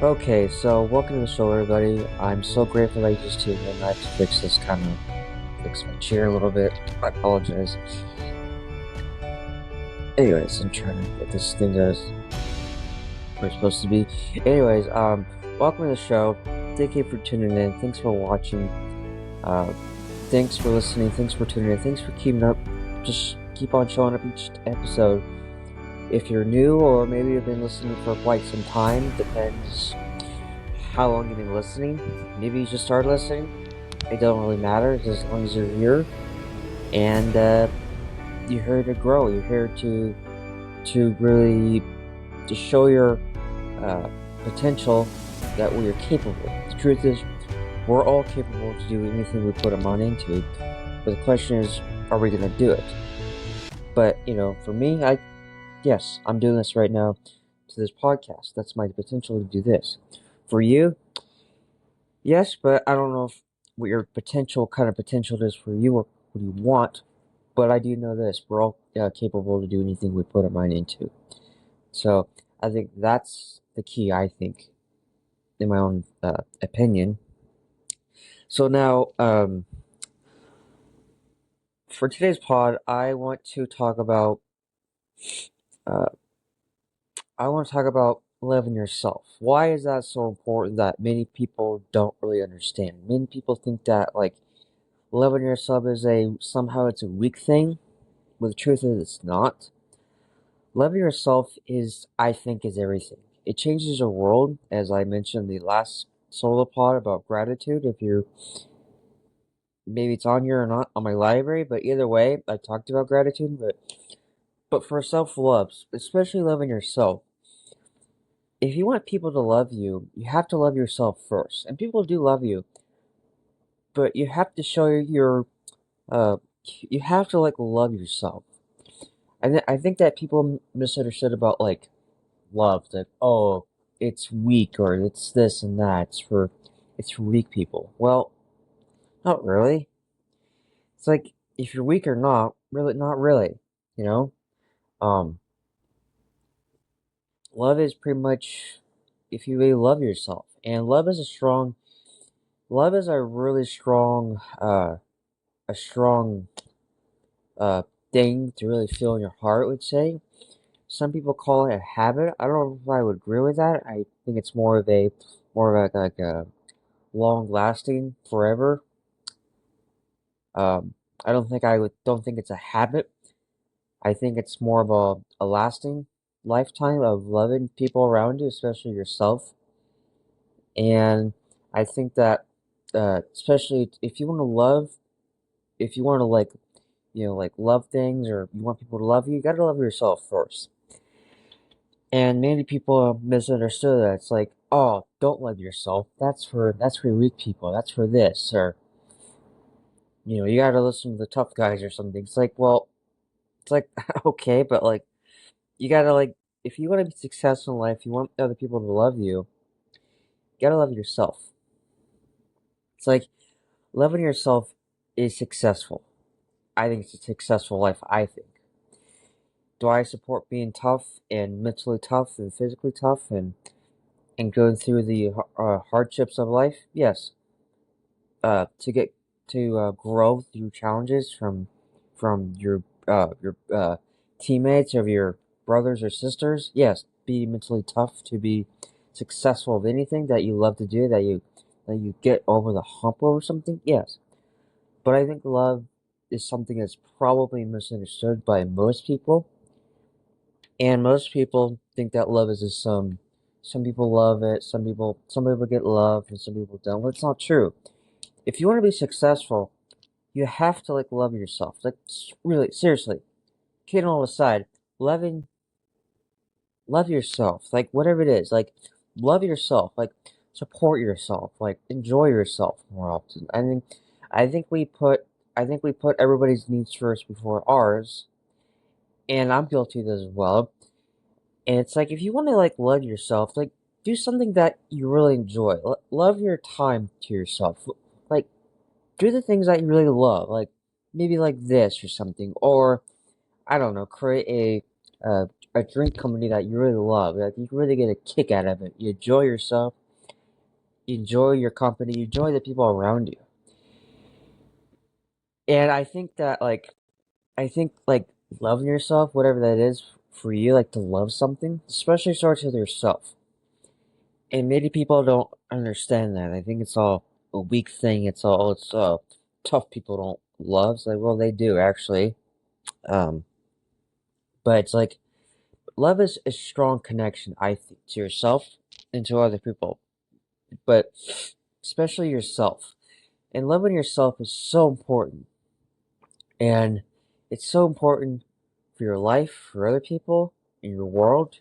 Okay, so welcome to the show, everybody. I'm so grateful that you just tuned in. I have to fix my chair a little bit. I apologize. Anyways, I'm trying to get this thing as where it's supposed to be. Anyways, welcome to the show. Thank you for tuning in. Thanks for watching. Uh, thanks for listening. Thanks for tuning in. Thanks for keeping up. Just keep on showing up each episode. If you're new, or maybe you've been listening for quite some time, depends how long you've been listening. Maybe you just started listening. It don't really matter as long as you're here, and you're here to grow. You're here to really to show your uh, potential that we are capable. The truth is, we're all capable to do anything we put our mind into. But the question is, are we going to do it? But for me, yes, I'm doing this right now to this podcast. That's my potential to do this. For you, yes, but I don't know if what your kind of potential is for you, or what you want. But I do know this: we're all capable to do anything we put our mind into. So I think that's the key. I think, in my own opinion. So now, for today's pod, uh, I want to talk about loving yourself. Why is that so important? That many people don't really understand. Many people think that loving yourself is somehow it's a weak thing. But the truth is, it's not. Loving yourself I think, is everything. It changes your world, as I mentioned in the last solo pod about gratitude. If you're maybe it's on your or not on my library, but either way, I talked about gratitude. But for self love, especially loving yourself, if you want people to love you, you have to love yourself first. And people do love you, but you have to show uh, you have to love yourself. And I think that people misunderstood about love, that oh, it's weak, or it's this and that, it's for weak people. Well, not really. It's like, if you're weak or not, really not really, you know um love is pretty much if you really love yourself. And love is a really strong a strong uh thing to really feel in your heart, I would say. Some people call it a habit. I don't know if I would agree with that. I think it's more of a long lasting forever. Um, I don't think it's a habit. I think it's more of a lasting lifetime of loving people around you, especially yourself. And I think that, especially if you want to if you want to love things, or you want people to love you, you gotta love yourself first. And many people have misunderstood that. It's like, oh, don't love yourself. That's for weak people. That's for this, or you gotta listen to the tough guys or something. It's like, well, it's like okay, but you gotta if you want to be successful in life, you want other people to love you. You gotta love yourself. It's like loving yourself is successful. I think it's a successful life. I think. Do I support being tough and mentally tough and physically tough and going through the hardships of life? Yes. To get to grow through challenges from your teammates, or your brothers or sisters. Yes, be mentally tough to be successful of anything that you love to do, that you get over the hump over something. Yes, but I think love is something that's probably misunderstood by most people, and most people think that love is just some people love it, some people get love, and some people don't. Well, it's not true. If you want to be successful, you have to love yourself. Really, seriously, kidding all aside, loving love yourself. Whatever it is, love yourself. Support yourself. Enjoy yourself more often. I think we put everybody's needs first before ours, and I'm guilty of this as well. And it's like, if you want to love yourself, do something that you really enjoy. Love your time to yourself. Like do the things that you really love. Maybe this or something, or I don't know, create a drink company that you really love. Like you really get a kick out of it. You enjoy yourself, you enjoy your company, you enjoy the people around you. And I think like loving yourself, whatever that is for you, like to love something, especially starts with yourself. And many people don't understand that. I think it's all a weak thing. It's tough people don't love. It's like, well, they do actually. Um, but it's like love is a strong connection, I think, to yourself and to other people, but especially yourself. And loving yourself is so important. And it's so important for your life, for other people, in your world,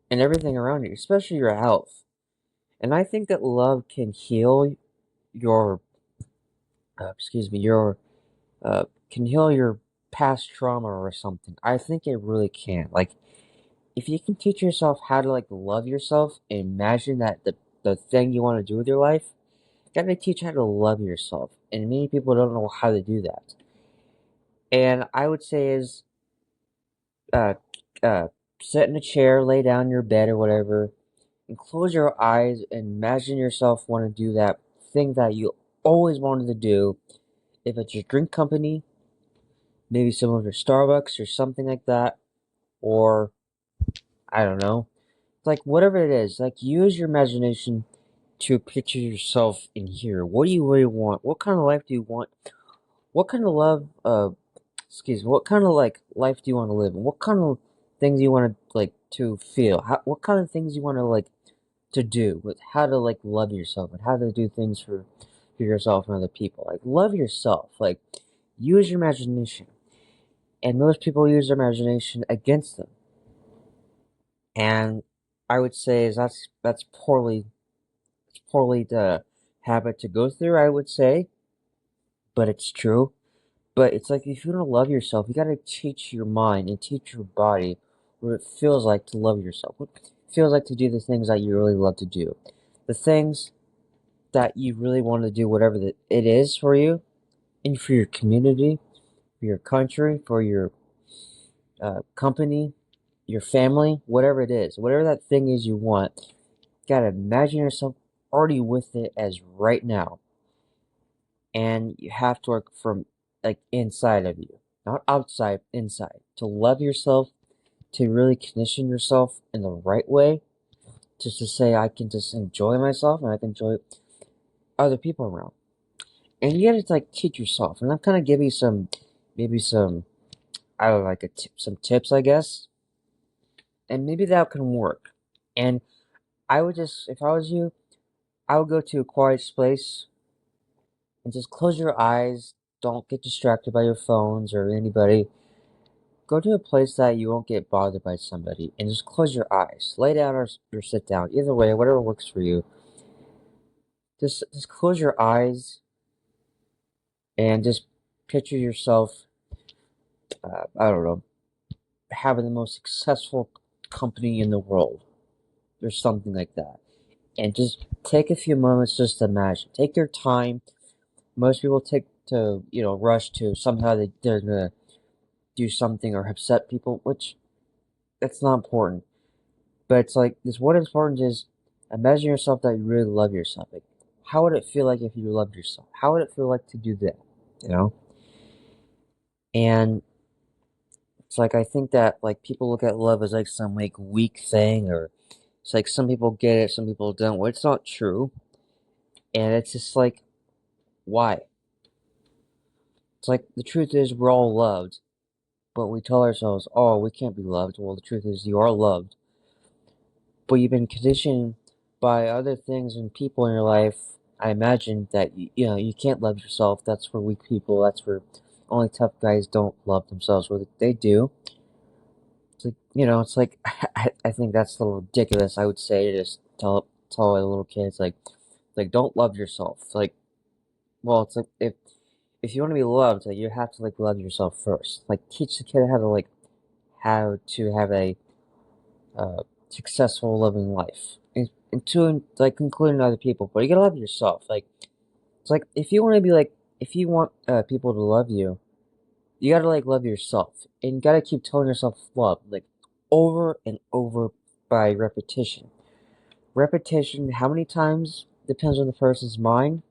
and everything around you, especially your health. And I think that love can heal your, your, can heal your past trauma or something. I think it really can. Like, if you can teach yourself how to, like, love yourself and imagine that the thing you want to do with your life, you gotta teach how to love yourself. And many people don't know how to do that. And I would say is, uh, uh, sit in a chair, lay down in your bed or whatever, and close your eyes and imagine yourself want to do that thing that you always wanted to do. If it's your drink company, maybe similar to Starbucks or something like that, or I don't know, like whatever it is, like use your imagination to picture yourself in here. What do you really want? What kind of life do you want? What kind of love, what kind of like life do you want to live? And what kind of things you want to like to feel? What kind of things you want to like to do with how to like love yourself and how to do things for yourself and other people. Like love yourself. Like use your imagination. And most people use their imagination against them. And I would say is that's poorly the habit to go through, I would say, but it's true. But it's like if you don't love yourself, you gotta teach your mind and teach your body what it feels like to love yourself. What it feels like to do the things that you really love to do. The things that you really want to do, whatever it is for you, and for your community, for your country, for your company, your family, whatever it is, whatever that thing is you want, you gotta imagine yourself already with it as right now. And you have to work from like inside of you, not outside, inside. To love yourself, to really condition yourself in the right way, just to say, I can just enjoy myself and I can enjoy other people around. And you gotta like teach yourself. And I'm kind of give you maybe some, I don't know, like some tips, I guess. And maybe that can work. And I would just, if I was you, I would go to a quiet place and just close your eyes. Don't get distracted by your phones or anybody. Go to a place that you won't get bothered by somebody and just close your eyes. Lay down or sit down. Either way, whatever works for you. Just close your eyes and just picture yourself, I don't know, having the most successful company in the world or something like that. And just take a few moments just to imagine. Take your time. Most people take to, rush to somehow they're gonna do something or upset people, which that's not important. But it's like this what important is imagine yourself that you really love yourself. Like how would it feel like if you loved yourself? How would it feel like to do that? You know? And it's like I think that like people look at love as like some like weak thing or it's like some people get it, some people don't. Well, it's not true. And it's just like why? It's like the truth is we're all loved, but we tell ourselves, "Oh, we can't be loved." Well, the truth is you are loved, but you've been conditioned by other things and people in your life. I imagine that you can't love yourself. That's for weak people. That's for only tough guys don't love themselves. Well, they do. It's like it's like I think that's a little ridiculous. I would say to just tell a little kid, it's like don't love yourself. It's like well, it's like if you want to be loved, like you have to like love yourself first. Like teach the kid how to have a successful living life, and to like including other people. But you gotta love yourself. Like it's like if you want to be like if you want people to love you, you gotta like love yourself, and you gotta keep telling yourself love. Like over and over by repetition. Repetition, how many times depends on the person's mind.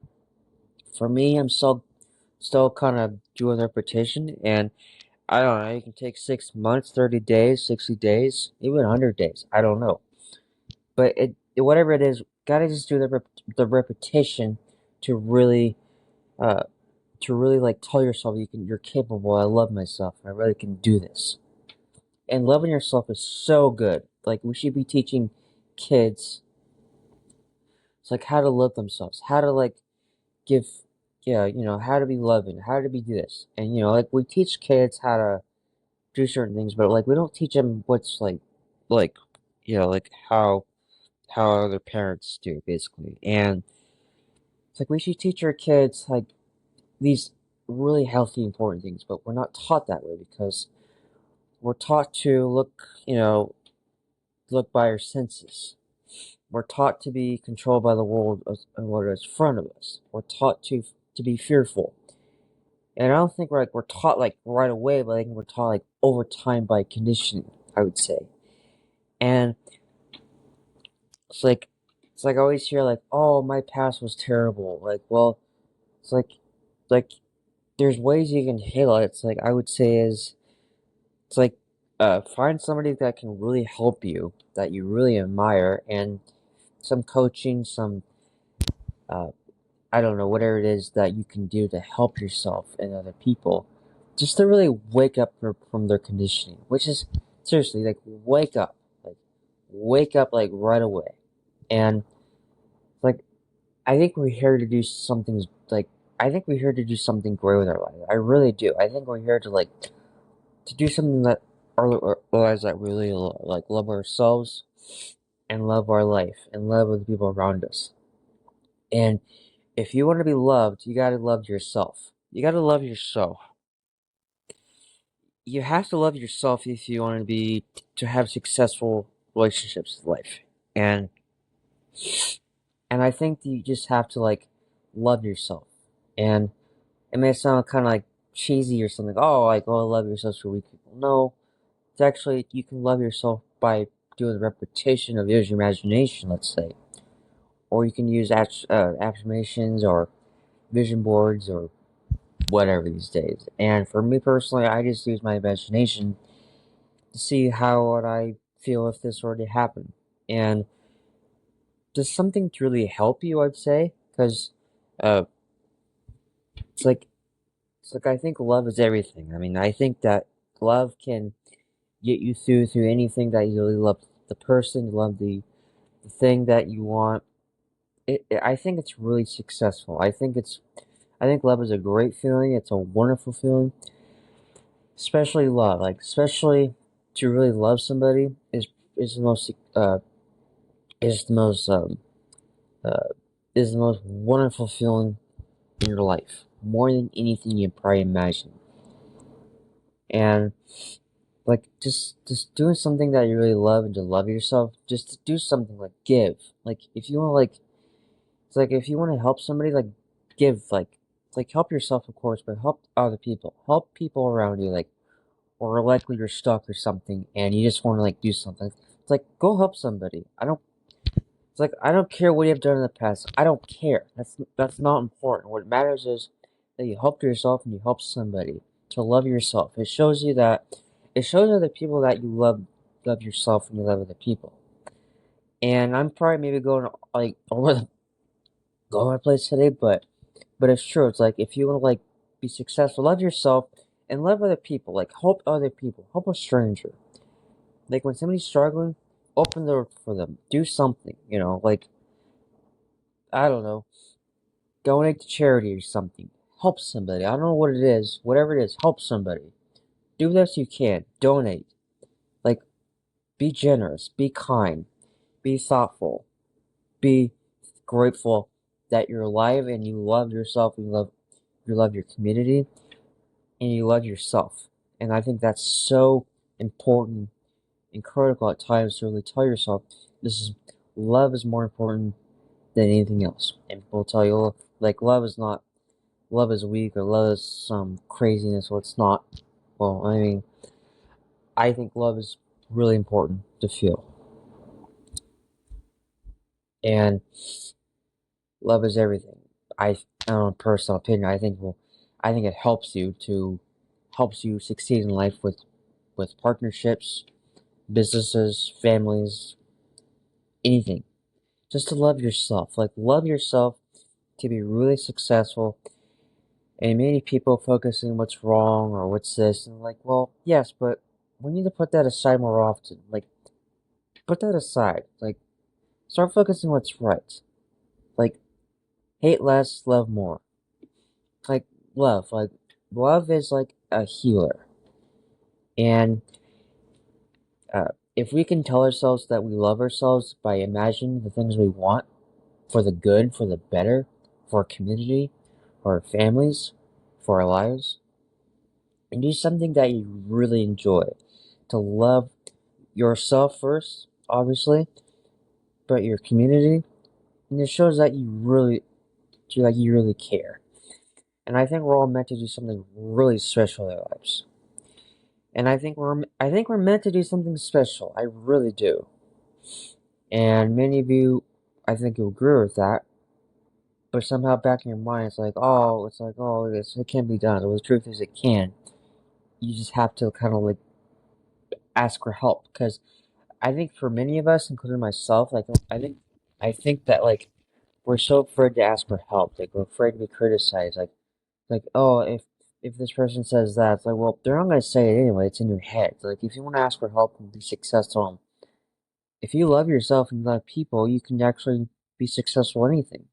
For me, I'm still kind of doing repetition, and I don't know. You can take 6 months, 30 days, 60 days, even 100 days. I don't know, but whatever it is, gotta just do the repetition to really uh like tell yourself you're capable. I love myself. I really can do this. And loving yourself is so good. Like we should be teaching kids, it's like how to love themselves, how to like give, yeah, how to be loving, how to be this, and like we teach kids how to do certain things, but like we don't teach them what's like like how other parents do basically, and it's like we should teach our kids like these really healthy, important things, but we're not taught that way because we're taught to look by our senses. We're taught to be controlled by the world and what is in front of us. We're taught to be fearful. And I don't think we're taught like right away, but I think we're taught like over time by conditioning, I would say. And it's like I always hear like, oh, my past was terrible. Like, well, it's like there's ways you can handle it. It's like I would say is it's like find somebody that can really help you, that you really admire, and some coaching, some uh, I don't know, whatever it is that you can do to help yourself and other people, just to really wake up from their conditioning, which is seriously like like wake up like right away. And like I think we're here to do something like I think we're here to do something great with our life. I really do. I think we're here to do something that our lives that really like love ourselves and love our life and love the people around us. And if you want to be loved, you gotta love yourself. You gotta love yourself. You have to love yourself if you want to have successful relationships in life. And I think you just have to like love yourself. And it may sound kind of like cheesy or something. Oh, like oh, love yourself for weak people. No, it's actually you can love yourself by doing the repetition of your imagination. Let's say, or you can use affirmations or vision boards or whatever these days. And for me personally, I just use my imagination to see how would I feel if this were to happen. And does something to really help you, I'd say, because uh, it's like I think love is everything. I mean, I think that love can get you through anything that you really love the person, you love the thing that you want. I think it's really successful. I think love is a great feeling. It's a wonderful feeling, especially love. Like especially to really love somebody is the most is the most uh, is the most wonderful feeling in your life, more than anything you probably imagine. And like just doing something that you really love and to love yourself, just to do something like give. Like if you want to it's like if you want to help somebody, like give like help yourself of course, but help other people, help people around you, like or likely you're stuck or something and you just want to like do something. It's like go help somebody. It's like I don't care what you've done in the past. I don't care. That's not important. What matters is that you help yourself and you help somebody to love yourself. It shows other people that you love yourself and you love other people. And I'm probably maybe going like go over the place today, but it's true. It's like if you want to like be successful, love yourself and love other people. Like help other people. Help a stranger. Like when somebody's struggling, open the door for them. Do something. Like I don't know, donate to charity or something. Help somebody. I don't know what it is. Whatever it is, help somebody. Do the best you can. Donate. Like, be generous. Be kind. Be thoughtful. Be grateful that you're alive and you love yourself. You love your community and you love yourself. And I think that's so important and critical at times to really tell yourself this is love is more important than anything else. And people tell you like love is weak or love is some craziness. Well, it's not. Well, I mean, I think love is. really important to feel. And love is everything. I, personal opinion, I think it helps you succeed in life with partnerships, businesses, families, anything. Just to love yourself. Like, love yourself to be really successful. And many people focusing what's wrong or what's this, and like, well, yes, but we need to put that aside more often. Like, put that aside. Like, start focusing what's right. Like, hate less, love more. Like, love is like a healer. And if we can tell ourselves that we love ourselves by imagining the things we want for the good, for the better, for our community, for our families, for our lives, and do something that you really enjoy. To love yourself first, obviously, but your community, and it shows that you really care. And I think we're all meant to do something really special in our lives. And I think we're meant to do something special. I really do. And many of you, I think, will agree with that. But somehow back in your mind, it can't be done. Well, the truth is, it can. You just have to kind of like ask for help. Because I think for many of us, including myself, I think that like we're so afraid to ask for help. Like, we're afraid to be criticized. Oh, if this person says that, it's like, well, they're not gonna say it anyway. It's in your head. Like, if you want to ask for help and be successful, if you love yourself and love people, you can actually be successful in anything.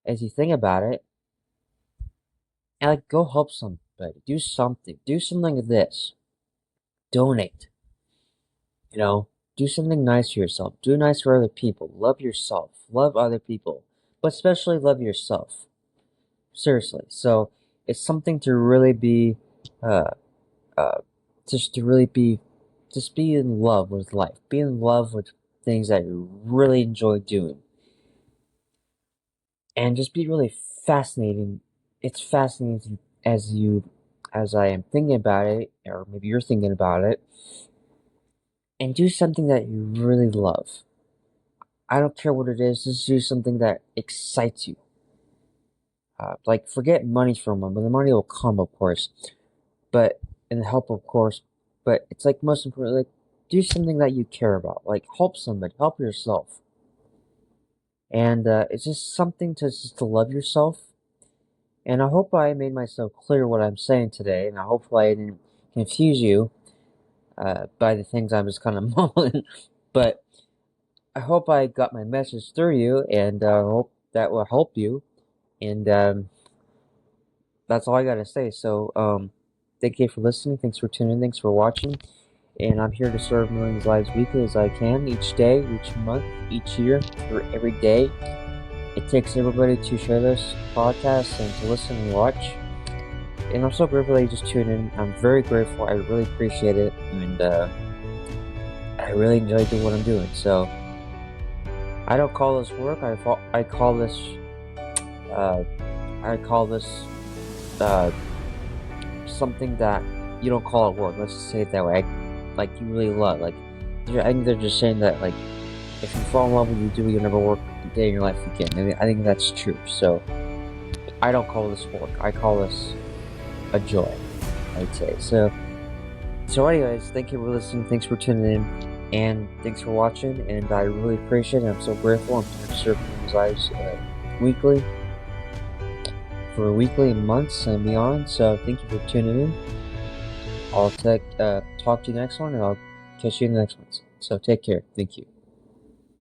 As you think about it, and like, go help somebody, do something, like this, donate, do something nice for yourself, do nice for other people, love yourself, love other people, but especially love yourself. Seriously. So it's something to really be, uh, uh, just to really be, just be in love with life, be in love with things that you really enjoy doing, and just be really fascinating. It's fascinating as I am thinking about it, or maybe you're thinking about it, and do something that you really love. I don't care what it is, just do something that excites you. Like, forget money for a moment, but the money will come, of course, but, and the help, of course, but it's like most important, like, do something that you care about. Like, help somebody, help yourself. And it's just something to love yourself. And I hope I made myself clear what I'm saying today, and I hopefully I didn't confuse you by the things I'm just kind of mumbling. But I hope I got my message through you, and I hope that will help you. And that's all I gotta say. So, thank you for listening. Thanks for tuning in. Thanks for watching. And I'm here to serve millions of lives weekly as I can, each day, each month, each year, or every day. It takes everybody to share this podcast and to listen and watch. And I'm so grateful that you just tuned in. I'm very grateful. I really appreciate it. And I really enjoy doing what I'm doing. So I don't call this work. I call this uh, uh, something that you don't call it work. Let's just say it that way. Like, you really love. Like, I think they're just saying that, like, if you fall in love with what you do, you'll never work a day in your life again. I think that's true. So I don't call this work. I call this a joy, I'd say. So anyways, thank you for listening. Thanks for tuning in, and thanks for watching. And I really appreciate it. I'm so grateful. I'm here to serve people's lives weekly, for weekly and months and beyond. So thank you for tuning in. I'll talk to you next one, and I'll catch you in the next one. So take care. Thank you.